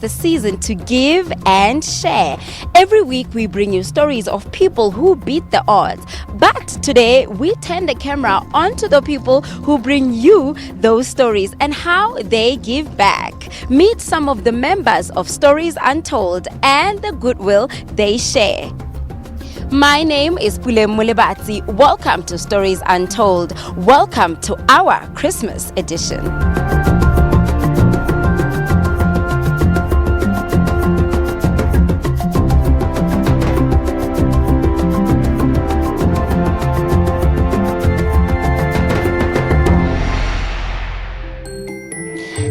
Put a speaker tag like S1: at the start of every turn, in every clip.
S1: the season to give and share. Every week we bring you stories of people who beat the odds. But today we turn the camera onto the people who bring you those stories and how they give back. Meet some of the members of Stories Untold and the goodwill they share. My name is Puleng Molebatsi. Welcome to Stories Untold. Welcome to our Christmas edition.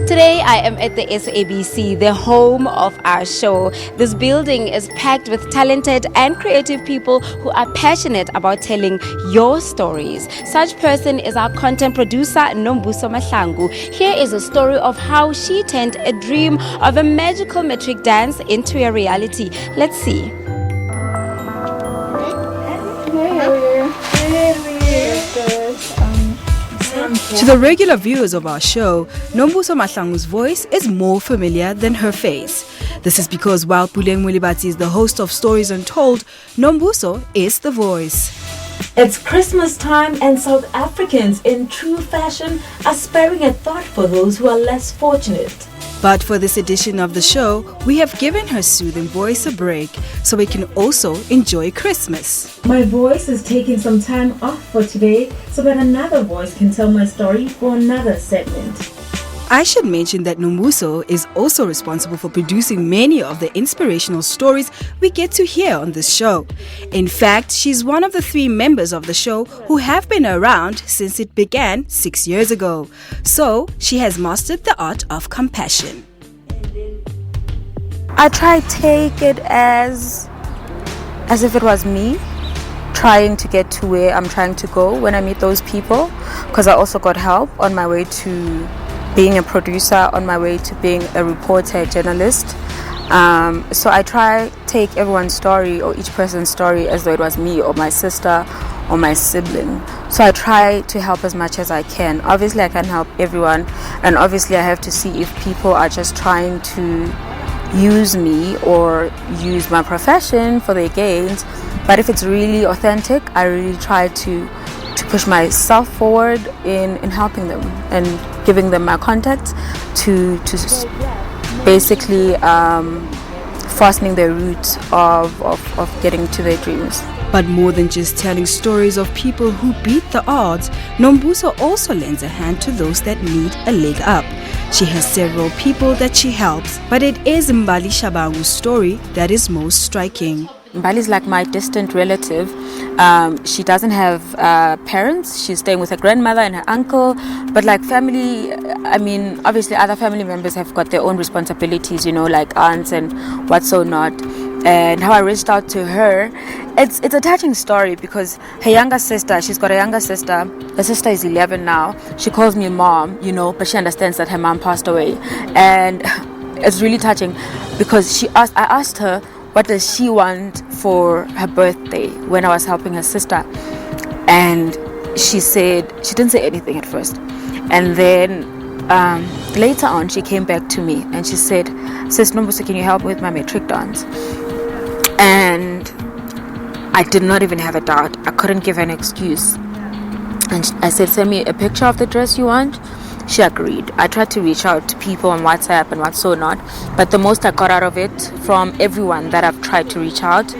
S1: Today I am at the SABC, the home of our show. This building is packed with talented and creative people who are passionate about telling your stories. Such person is our content producer, Nombuso Mahlangu. Here is a story of how she turned a dream of a magical metric dance into a reality. Let's see.
S2: To the regular viewers of our show, Nombuso Mahlangu's voice is more familiar than her face. This is because while Puleng Molebatsi is the host of Stories Untold, Nombuso is the voice.
S3: It's Christmas time and South Africans in true fashion are sparing a thought for those who are less fortunate.
S2: But for this edition of the show, we have given her soothing voice a break so we can also enjoy Christmas.
S3: My voice is taking some time off for today so that another voice can tell my story for another segment.
S2: I should mention that Nombuso is also responsible for producing many of the inspirational stories we get to hear on this show. In fact, she's one of the 3 members of the show who have been around since it began 6 years ago. So, she has mastered the art of compassion.
S4: I try to take it as if it was me trying to get to where I'm trying to go when I meet those people, because I also got help on my way to being a producer, on my way to being a reporter, a journalist. So I try to take everyone's story or each person's story as though it was me or my sister or my sibling. So I try to help as much as I can. Obviously I can't help everyone, and obviously I have to see if people are just trying to use me or use my profession for their gains. But if it's really authentic, I really try to push myself forward in helping them and giving them my contact to basically fastening their route of getting to their dreams.
S2: But more than just telling stories of people who beat the odds, Nombuso also lends a hand to those that need a leg up. She has several people that she helps, but it is Mbali Shabangu's story that is most striking.
S4: Mbali is like my distant relative. She doesn't have parents. She's staying with her grandmother and her uncle. But like family, I mean, obviously other family members have got their own responsibilities, you know, like aunts and what so not. And how I reached out to her, it's a touching story because her younger sister, she's got a younger sister. Her sister is 11 now. She calls me mom, you know, but she understands that her mom passed away. And it's really touching because I asked her, what does she want for her birthday when I was helping her sister? And she said, she didn't say anything at first. And then later on, she came back to me and she said, Sis Nombuso, can you help me with my metric dance? And I did not even have a doubt. I couldn't give an excuse. And I said, send me a picture of the dress you want. She agreed. I tried to reach out to people on WhatsApp and what so not, but the most I got out of it from everyone that I've tried to reach out,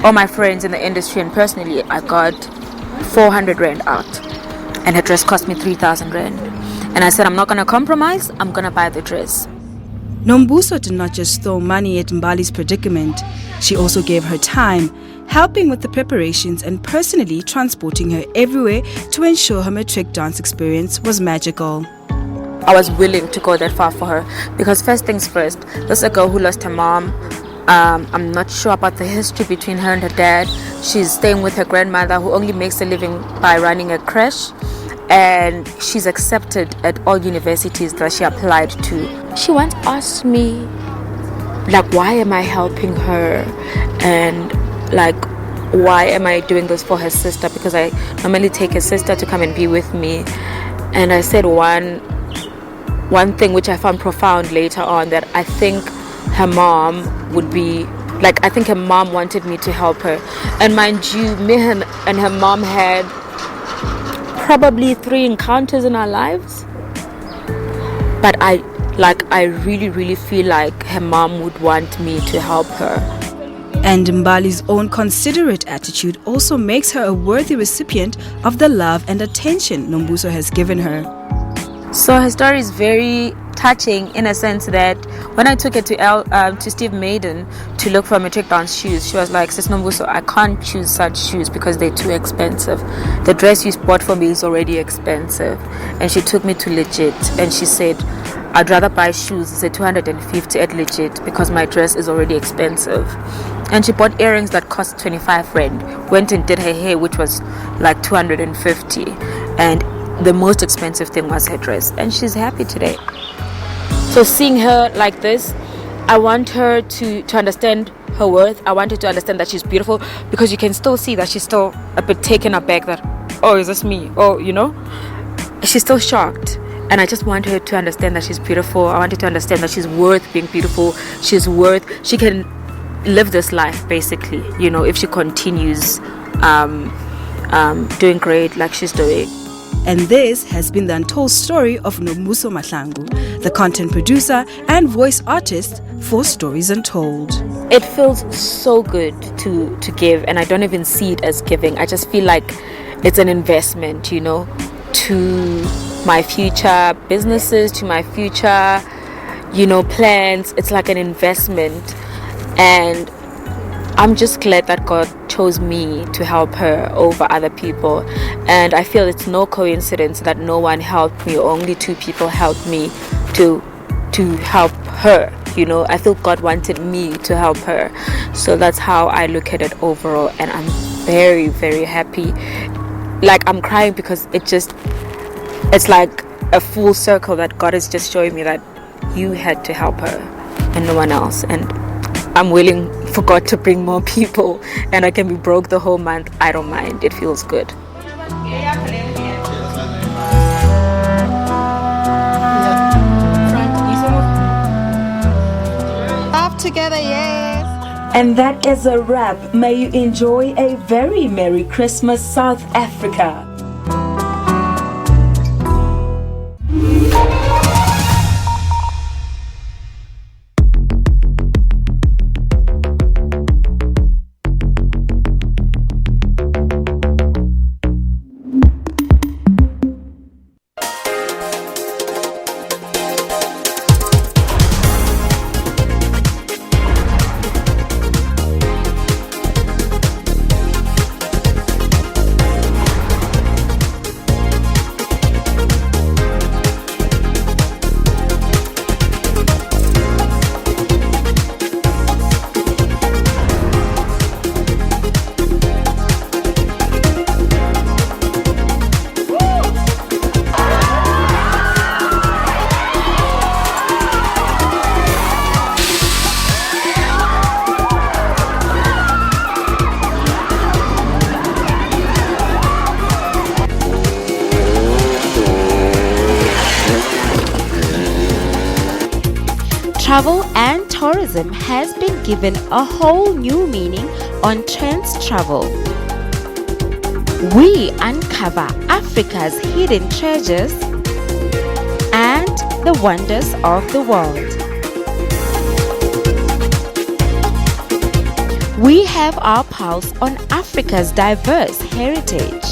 S4: all my friends in the industry and personally, I got 400 Rand out, and her dress cost me 3,000 Rand. And I said, I'm not going to compromise, I'm going to buy the dress.
S2: Nombuso did not just throw money at Mbali's predicament, she also gave her time, helping with the preparations and personally transporting her everywhere to ensure her metric dance experience was magical.
S4: I was willing to go that far for her because first things first, this is a girl who lost her mom. I'm not sure about the history between her and her dad. She's staying with her grandmother who only makes a living by running a creche, and she's accepted at all universities that she applied to. She once asked me, like, why am I helping her, and like, why am I doing this for her sister, because I normally take her sister to come and be with me. And I said one thing which I found profound later on, that I think her mom would be like, I think her mom wanted me to help her. And mind you, me and her mom had probably 3 encounters in our lives. But I really feel like her mom would want me to help her.
S2: And Mbali's own considerate attitude also makes her a worthy recipient of the love and attention Nombuso has given her.
S4: So her story is very touching in a sense that when I took her to Steve Maiden to look for matric dance shoes, she was like, Sis Nombuso, I can't choose such shoes because they're too expensive. The dress you bought for me is already expensive. And she took me to Legit and she said, I'd rather buy shoes at 250 at Legit because my dress is already expensive. And she bought earrings that cost 25 rand, went and did her hair, which was like 250, and the most expensive thing was her dress, and she's happy today. So seeing her like this, I want her to understand her worth. I want her to understand that she's beautiful, because you can still see that she's still a bit taken aback that, oh, is this me? Oh, you know, she's still shocked. And I just want her to understand that she's beautiful. I want her to understand that she's worth being beautiful. She can live this life, basically, you know, if she continues doing great like she's doing.
S2: And this has been the untold story of Nombuso Mahlangu, the content producer and voice artist for Stories Untold.
S4: It feels so good to give, and I don't even see it as giving. I just feel like it's an investment, you know, to my future businesses, to my future, you know, plans. It's like an investment. And I'm just glad that God chose me to help her over other people. And I feel it's no coincidence that no one helped me, only 2 people helped me to help her. You know, I feel God wanted me to help her. So that's how I look at it overall, and I'm very, very happy. Like, I'm crying because it's like a full circle that God is just showing me that you had to help her and no one else. And I'm willing for God to bring more people, and I can be broke the whole month. I don't mind. It feels good.
S1: Laugh together, yes.
S3: And that is a wrap. May you enjoy a very Merry Christmas, South Africa.
S1: Travel and tourism has been given a whole new meaning on Trends Travel. We uncover Africa's hidden treasures and the wonders of the world. We have our pulse on Africa's diverse heritage.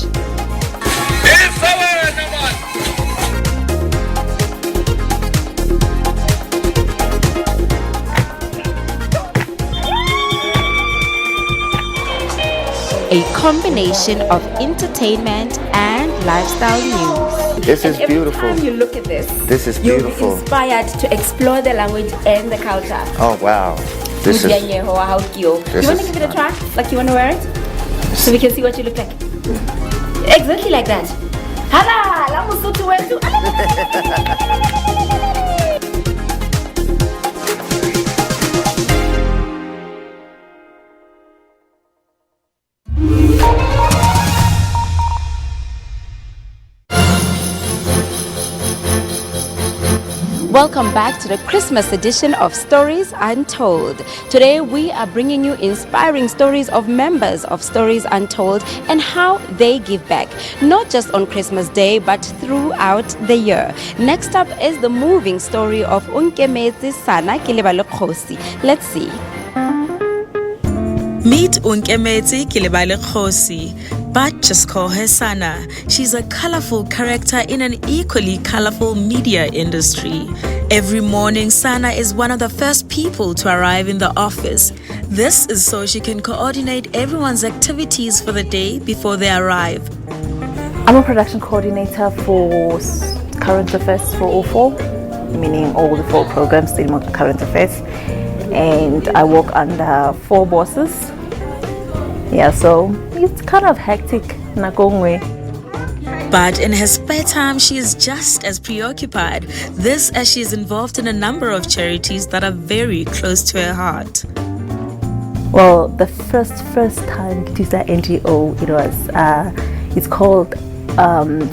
S1: A combination of entertainment and lifestyle news.
S5: This is beautiful.
S6: Every time you look at this
S5: is
S6: you'll
S5: beautiful.
S6: be inspired to explore the language and the culture.
S5: Oh wow. This is
S6: You want to give it a try? Like, you want to wear it? So we can see what you look like. Exactly like that. Hala! La Mosotho wetu.
S1: Welcome back to the Christmas edition of Stories Untold. Today we are bringing you inspiring stories of members of Stories Untold and how they give back, not just on Christmas Day but throughout the year. Next up is the moving story of Onkemetse Sanah Kelebalekgosi. Let's see.
S7: Meet Onkemetse Kelebalekgosi, but just call her Sanah. She's a colorful character in an equally colorful media industry. Every morning, Sanah is one of the first people to arrive in the office. This is so she can coordinate everyone's activities for the day before they arrive.
S8: I'm a production coordinator for Current Affairs for all four, meaning all the 4 programs dealing with current affairs. And I work under 4 bosses. Yeah, so it's kind of hectic in a good way.
S7: But in her spare time, she is just as preoccupied. This as she is involved in a number of charities that are very close to her heart.
S8: Well, the first time to use that NGO, it was it's called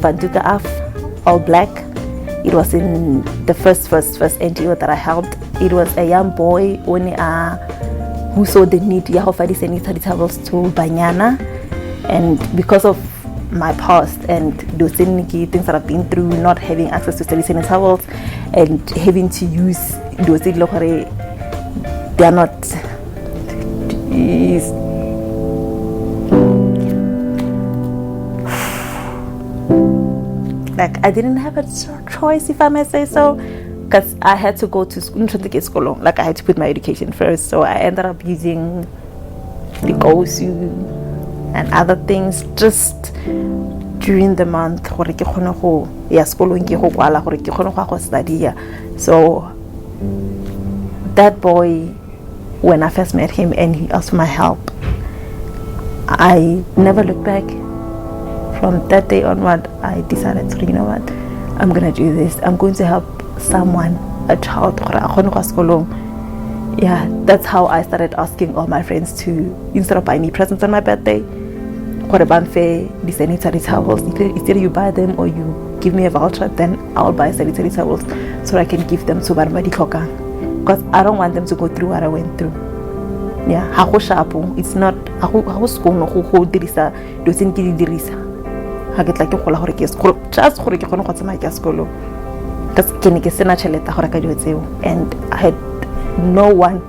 S8: Vanduka Af, All Black. It was in the first NGO that I helped. It was a young boy who saw the need to offer these sanitary towels to Banyana, and because of my past and those things that I've been through, not having access to sanitary towels and having to use those things, they are not. Like, I didn't have a choice, if I may say so, because I had to go to school. Like, I had to put my education first, so I ended up using the gosu and other things just during the month. So that boy, when I first met him and he asked for my help, I never looked back. From that day onward, I decided, you know what, I'm gonna do this. I'm going to help someone, a child. Yeah, that's how I started asking all my friends to, instead of buying me presents on my birthday, these sanitary towels, either you buy them or you give me a voucher, then I'll buy sanitary towels so I can give them to Barbadi Koka, because I don't want them to go through what I went through. Yeah, it's not just and I had no one.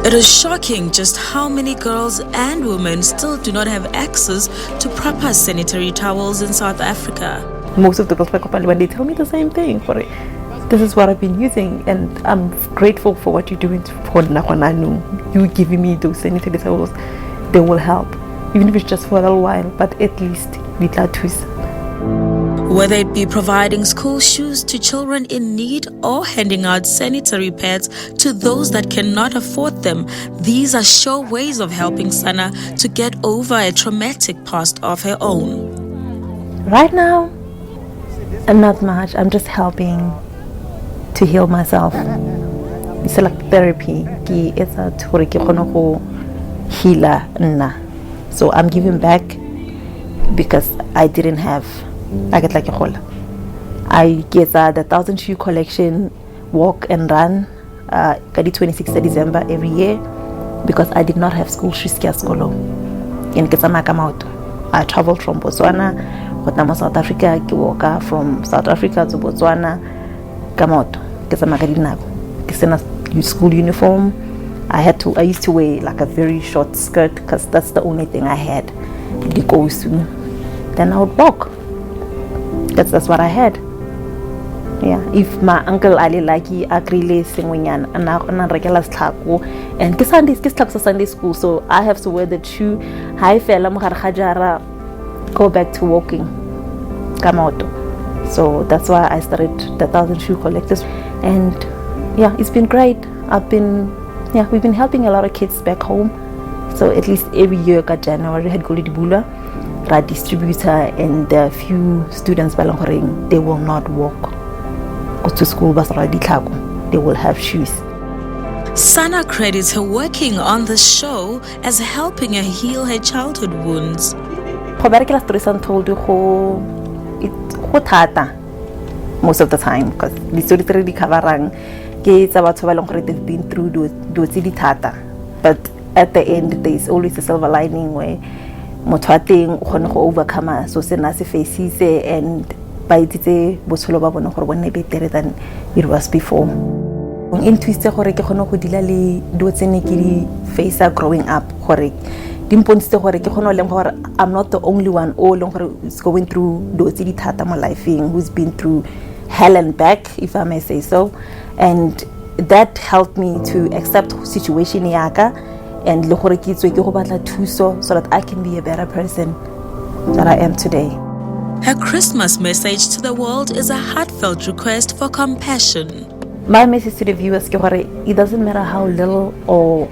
S7: It is shocking just how many girls and women still do not have access to proper sanitary towels in South Africa.
S8: Most of the girls when they tell me the same thing, this is what I've been using, and I'm grateful for what you're doing for Nakwananu. You giving me those sanitary towels, they will help, even if it's just for a little while, but at least with that twist.
S7: Whether it be providing school shoes to children in need or handing out sanitary pads to those that cannot afford them, these are sure ways of helping Sanah to get over a traumatic past of her own.
S8: Right now, not much. I'm just helping to heal myself. It's like therapy. It's a healer. So I'm giving back because I didn't have. I get like a whole. I get the 1,000 shoe collection, walk and run, the 26th of December every year, because I did not have school shoes. I traveled from Botswana, South Africa, from South Africa to Botswana, school uniform. I used to wear like a very short skirt because that's the only thing I had. Then I would walk. That's what I had. Yeah, if my uncle Ali Laki agreele singwinyan and regular slako and Sunday school, so I have to wear the shoe. Hi fella muharhajara, go back to walking. Come out. So that's why I started the 1,000 shoe collectors, and yeah, it's been great. We've been helping a lot of kids back home. So at least every year, January had Golidibula, our distributor, and a few students they will not walk. Go to school, they will have shoes.
S7: Sanah credits her working on the show as helping her heal her childhood wounds.
S8: go berekela Stories Untold go thata most of the time, because the stories tse re di coverang ke tsa batho ba leng gore they've been through do tse di thata, but at the end there is always a silver lining where motho a teng o kgone go overcome so se na se faces and ba itse botshelo ba bona gore bone better than it was before. In twist gore ke kgone go dila le do tsene ke di face growing up gore dimpontse gore ke kgone le gore I'm not the only one all gore is going through do tse di thata mo lifeng, who's been through hell and back, if I may say so, and that helped me to accept situation yaka and le gore ke tswe ke go batla thuso so that I can be a better person that I am today.
S7: Her Christmas message to the world is a heartfelt request for compassion.
S8: My message to the viewers is that it doesn't matter how little or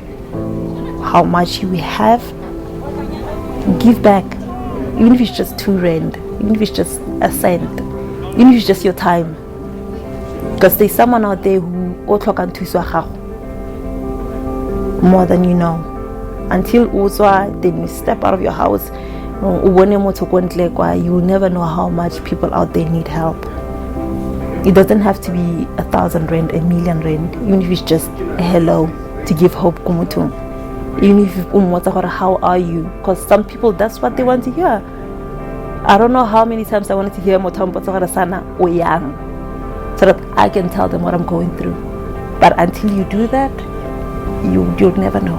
S8: how much you have, give back. Even if it's just 2 rand, even if it's just a cent, even if it's just your time. Because there's someone out there who can do more than you know. Until then you step out of your house, you will never know how much people out there need help. It doesn't have to be 1,000 rand, 1,000,000 rand, even if it's just a hello to give hope. Even if how are you? Because some people, that's what they want to hear. I don't know how many times I wanted to hear Sana or young, so that I can tell them what I'm going through. But until you do that, you'll never know.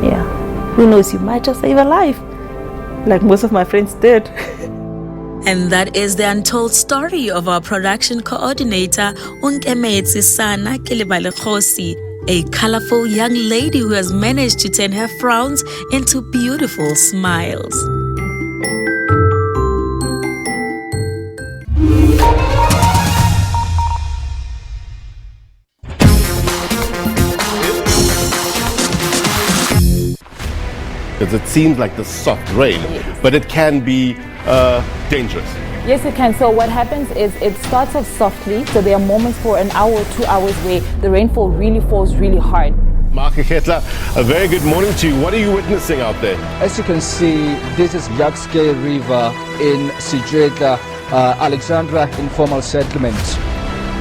S8: Yeah. Who knows, you might just save a life, like most of my friends did.
S7: And that is the untold story of our production coordinator, Onkemetse Sanah Kelebalekgosi, a colorful young lady who has managed to turn her frowns into beautiful smiles.
S9: Because it seems like the soft rain, but it can be dangerous.
S10: Yes, it can. So what happens is it starts off softly. So there are moments for an hour or 2 hours where the rainfall really falls really hard.
S9: Mark Ketla, a very good morning to you. What are you witnessing out there?
S11: As you can see, this is Yakske River in Sijeta, Alexandra informal settlement.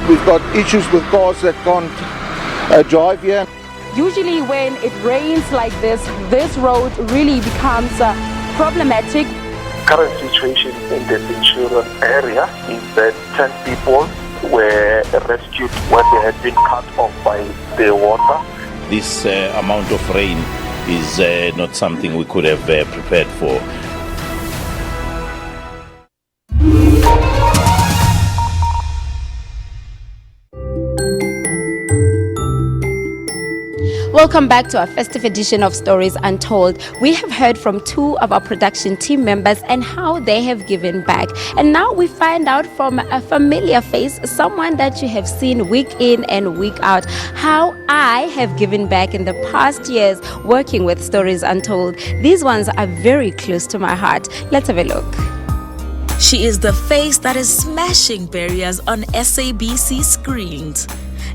S12: We've got issues with cars that can't drive here.
S13: Usually when it rains like this road really becomes problematic.
S14: Current situation in the Centurion area is that 10 people were rescued when they had been cut off by the water.
S5: This amount of rain is not something we could have prepared for.
S1: Welcome back to our festive edition of Stories Untold. We have heard from 2 of our production team members and how they have given back. And now we find out from a familiar face, someone that you have seen week in and week out, how I have given back in the past years working with Stories Untold. These ones are very close to my heart. Let's have a look.
S7: She is the face that is smashing barriers on SABC screens.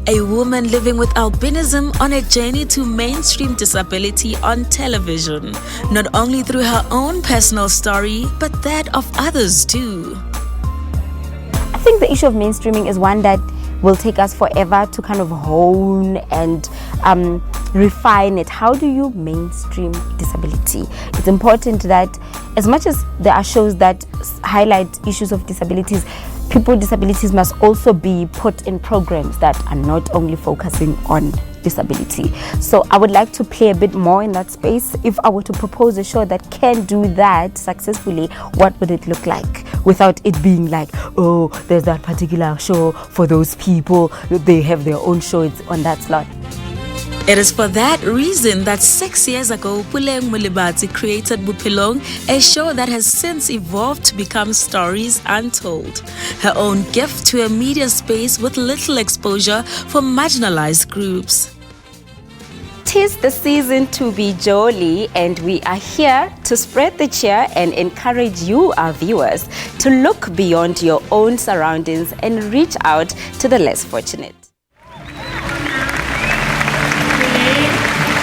S7: A woman living with albinism on a journey to mainstream disability on television, not only through her own personal story, but that of others too.
S6: I think the issue of mainstreaming is one that will take us forever to kind of hone and refine it. How do you mainstream disability? It's important that as much as there are shows that highlight issues of disabilities, people with disabilities must also be put in programs that are not only focusing on disability. So I would like to play a bit more in that space. If I were to propose a show that can do that successfully, what would it look like? Without it being like, oh, there's that particular show for those people, they have their own show, it's on that slot.
S7: It is for that reason that 6 years ago, Puleng Molebatsi created Buphelong, a show that has since evolved to become Stories Untold, her own gift to a media space with little exposure for marginalized groups.
S1: 'Tis the season to be jolly, and we are here to spread the cheer and encourage you, our viewers, to look beyond your own surroundings and reach out to the less fortunate.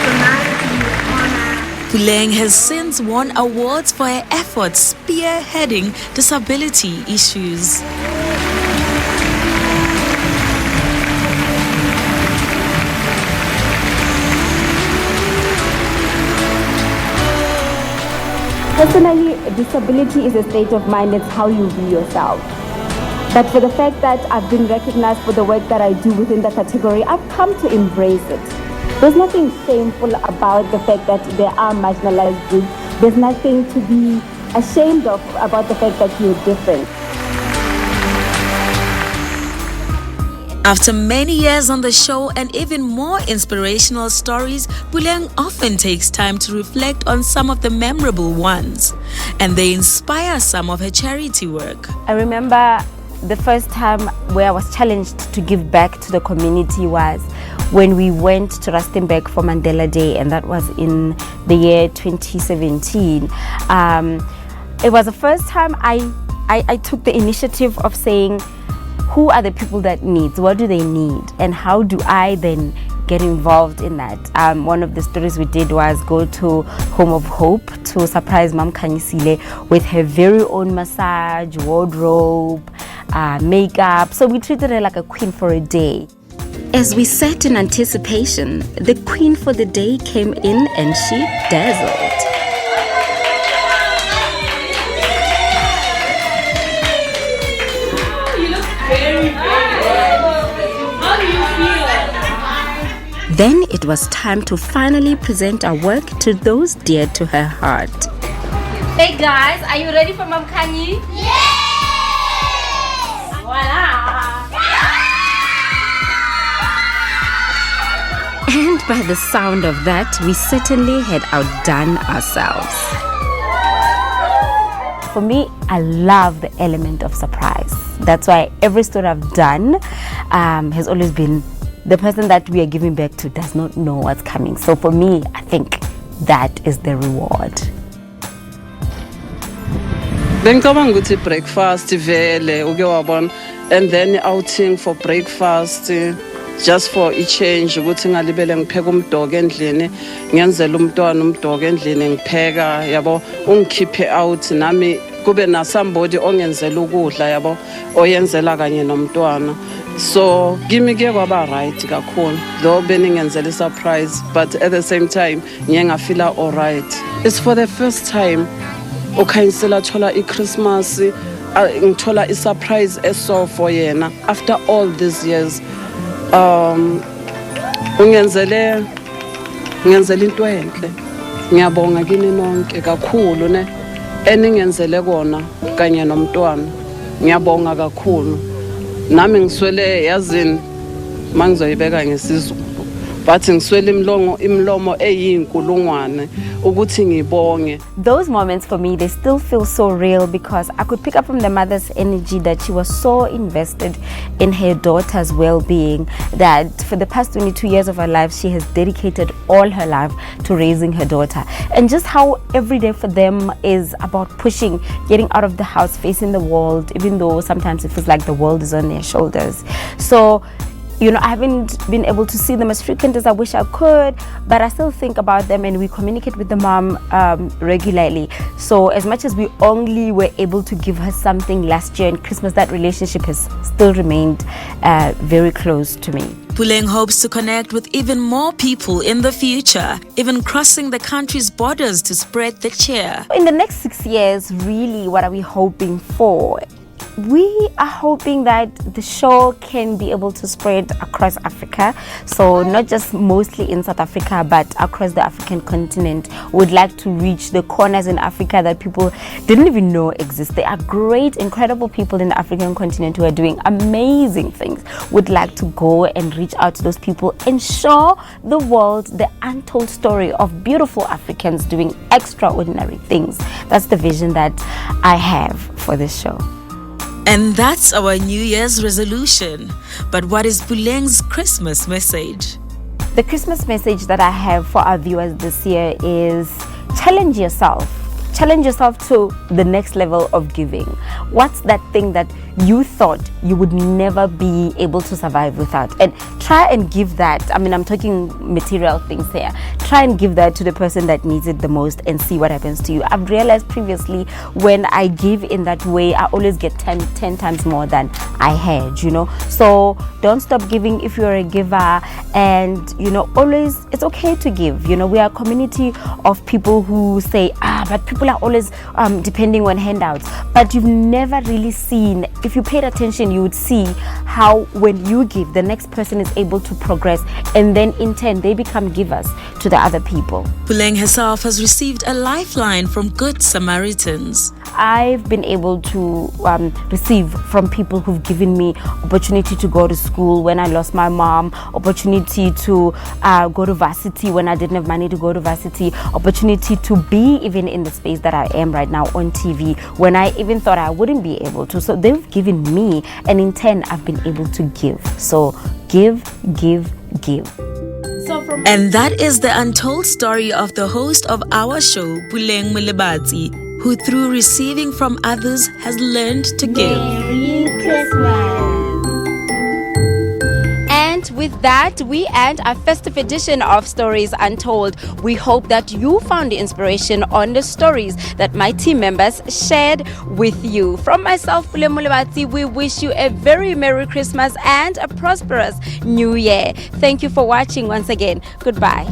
S15: Tonight we honor
S7: Puleng has since won awards for her efforts spearheading disability issues.
S6: Personally, disability is a state of mind. It's how you view yourself. But for the fact that I've been recognized for the work that I do within the category, I've come to embrace it. There's nothing shameful about the fact that there are marginalized groups. There's nothing to be ashamed of about the fact that you're different.
S7: After many years on the show and even more inspirational stories, Puleng often takes time to reflect on some of the memorable ones, and they inspire some of her charity work.
S6: I remember the first time where I was challenged to give back to the community was when we went to Rustenburg for Mandela Day, and that was in the year 2017. It was the first time I took the initiative of saying, who are the people that need? What do they need? And how do I then get involved in that? One of the stories we did was go to Home of Hope to surprise Mam Kanyisile with her very own massage, wardrobe, makeup. So we treated her like a queen for a day. As we sat in anticipation, the queen for the day came in and she dazzled. Then it was time to finally present our work to those dear to her heart.
S15: Hey guys, are you ready for Mam Kanye? Yes! Voila!
S6: And by the sound of that, we certainly had outdone ourselves. For me, I love the element of surprise. That's why every story I've done has always been the person that we are giving back to does not know what's coming. So for me, I think that is the reward.
S16: Bengicabanga ukuthi breakfast vele uke wabona, and then outing for breakfast just for a change ukuthi ngalibele ngipheka umdoko endlini, ngenzela umntwana umdoko endlini ngipheka yabo, ungikhiphe out nami kube na somebody ongenzela ukudla yabo oyenzela kanye nomntwana. So kimi ke kwaba right kakhulu, though beningenzela surprise, but at the same time ngiye ngafila all right. It's for the first time ukhanyisela thola iChristmas, ngithola isurprise eso for yena after all these years. Ngiyenzela into enhle. Ngiyabonga kini nonke kakhulu ne eningenzele kona kanye nomntwana. Ngiyabonga kakhulu. Nami ngiswele yazini mangizoyibeka ngesizulu. But ngiswele imlomo eyinkulungwane ukuthi ngibonge.
S6: Those moments for me, they still feel so real because I could pick up from the mother's energy that she was so invested in her daughter's well-being that for the past 22 years of her life, she has dedicated all her life to raising her daughter. And just how every day for them is about pushing, getting out of the house, facing the world, even though sometimes it feels like the world is on their shoulders. So, you know, I haven't been able to see them as frequent as I wish I could, but I still think about them and we communicate with the mom regularly. So as much as we only were able to give her something last year in Christmas, that relationship has still remained very close to me.
S7: Puleng hopes to connect with even more people in the future, even crossing the country's borders to spread the cheer.
S6: In the next 6 years, really, what are we hoping for? We are hoping that the show can be able to spread across Africa. So not just mostly in South Africa, but across the African continent. We'd like to reach the corners in Africa that people didn't even know exist. There are great, incredible people in the African continent who are doing amazing things. We'd like to go and reach out to those people and show the world the untold story of beautiful Africans doing extraordinary things. That's the vision that I have for this show.
S7: And that's our New Year's resolution. But what is Puleng's Christmas message?
S6: The Christmas message that I have for our viewers this year is challenge yourself. Challenge yourself to the next level of giving. What's that thing that you thought you would never be able to survive without. And try and give that. I mean, I'm talking material things here. Try and give that to the person that needs it the most and see what happens to you. I've realized previously when I give in that way, I always get 10 times more than I had, you know. So don't stop giving if you're a giver, and you know, always it's okay to give. You know, we are a community of people who say, but people are always depending on handouts. But you've never really seen, if you paid attention, you would see how when you give, the next person is able to progress, and then in turn they become givers to the other people.
S7: Puleng herself has received a lifeline from Good Samaritans.
S6: I've been able to receive from people who've given me opportunity to go to school when I lost my mom, opportunity to go to varsity when I didn't have money to go to varsity, opportunity to be even in the space that I am right now on TV when I even thought I wouldn't be able to. So they've given me, and in turn I've been able to give. So give.
S7: And that is the untold story of the host of our show, Puleng Molebatsi, who through receiving from others has learned to give.
S1: Merry Christmas. And with that, we end our festive edition of Stories Untold. We hope that you found inspiration on the stories that my team members shared with you. From myself, Puleng Molebatsi, we wish you a very Merry Christmas and a prosperous New Year. Thank you for watching once again. Goodbye.